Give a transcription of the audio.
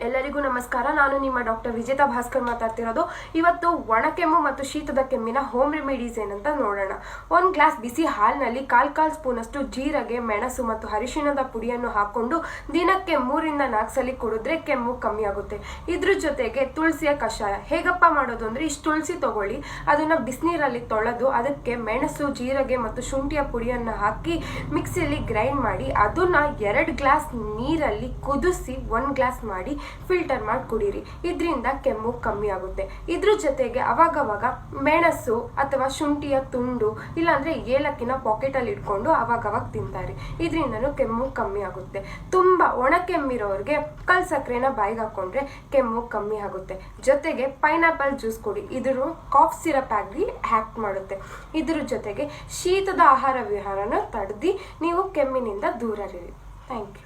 ಎಲ್ಲರಿಗೂ ನಮಸ್ಕಾರ. ನಾನು ನಿಮ್ಮ ಡಾಕ್ಟರ್ ವಿಜೇತಾ ಭಾಸ್ಕರ್ ಮಾತಾಡ್ತಿರೋದು. ಇವತ್ತು ಒಣಕೆಮ್ಮು ಮತ್ತು ಶೀತದ ಕೆಮ್ಮಿನ ಹೋಮ್ ರೆಮಿಡೀಸ್ ಏನಂತ ನೋಡೋಣ. 1 ಗ್ಲಾಸ್ ಬಿಸಿ ಹಾಲಿನಲ್ಲಿ ಕಾಲ್ ಸ್ಪೂನಷ್ಟು ಜೀರಿಗೆ, ಮೆಣಸು ಮತ್ತು ಅರಿಶಿಣದ ಪುಡಿಯನ್ನು ಹಾಕೊಂಡು ದಿನಕ್ಕೆ 3 ರಿಂದ 4 ಸಲ ಕುಡಿದ್ರೆ ಕೆಮ್ಮು ಕಮ್ಮಿ ಆಗುತ್ತೆ. ಇದ್ರ ಜೊತೆಗೆ ತುಳಸಿಯ ಕಷಾಯ ಹೇಗಪ್ಪ ಮಾಡೋದು ಅಂದ್ರೆ, ಇಷ್ಟು ತುಳಸಿ ತಗೊಳ್ಳಿ, ಅದನ್ನ ಬಿಸಿನೀರಲ್ಲಿ ತೊಳೆದು ಅದಕ್ಕೆ ಮೆಣಸು, ಜೀರಿಗೆ ಮತ್ತು ಶುಂಠಿಯ ಪುಡಿಯನ್ನು ಹಾಕಿ ಮಿಕ್ಸಿಯಲ್ಲಿ ಗ್ರೈಂಡ್ ಮಾಡಿ ಅದನ್ನ 2 ಗ್ಲಾಸ್ ನೀರಲ್ಲಿ ಕುದಿಸಿ 1 ಗ್ಲಾಸ್ ಮಾಡಿ ಫಿಲ್ಟರ್ ಮಾಡಿ ಕುಡೀರಿ. ಇದರಿಂದ ಕೆಮ್ಮು ಕಮ್ಮಿ ಆಗುತ್ತೆ. ಇದ್ರ ಜೊತೆಗೆ ಅವಾಗವಾಗ ಮೆಣಸು ಅಥವಾ ಶುಂಠಿಯ ತುಂಡು ಇಲ್ಲಾಂದ್ರೆ ಏಲಕ್ಕಿನ ಪಾಕೆಟ್ ಅಲ್ಲಿ ಇಟ್ಕೊಂಡು ಅವಾಗವಾಗ ತಿಂತಾರೆ. ಇದರಿಂದನೂ ಕೆಮ್ಮು ಕಮ್ಮಿ ಆಗುತ್ತೆ. ತುಂಬಾ ಒಣ ಕೆಮ್ಮಿರೋರಿಗೆ ಕಲ್ ಸಕ್ಕರೆನ ಬಾಯಿಗೆ ಹಾಕೊಂಡ್ರೆ ಕೆಮ್ಮು ಕಮ್ಮಿ ಆಗುತ್ತೆ. ಜೊತೆಗೆ ಪೈನಾಪಲ್ ಜ್ಯೂಸ್ ಕೊಡಿ, ಇದ್ರ ಕಾಫ್ ಸಿರಪ್ ಆಗಿ ಹ್ಯಾಕ್ ಮಾಡುತ್ತೆ. ಇದ್ರ ಜೊತೆಗೆ ಶೀತದ ಆಹಾರ ವಿಹಾರನ ತಡೆದು ನೀವು ಕೆಮ್ಮಿನಿಂದ ದೂರ ಇರಿ. Thank you.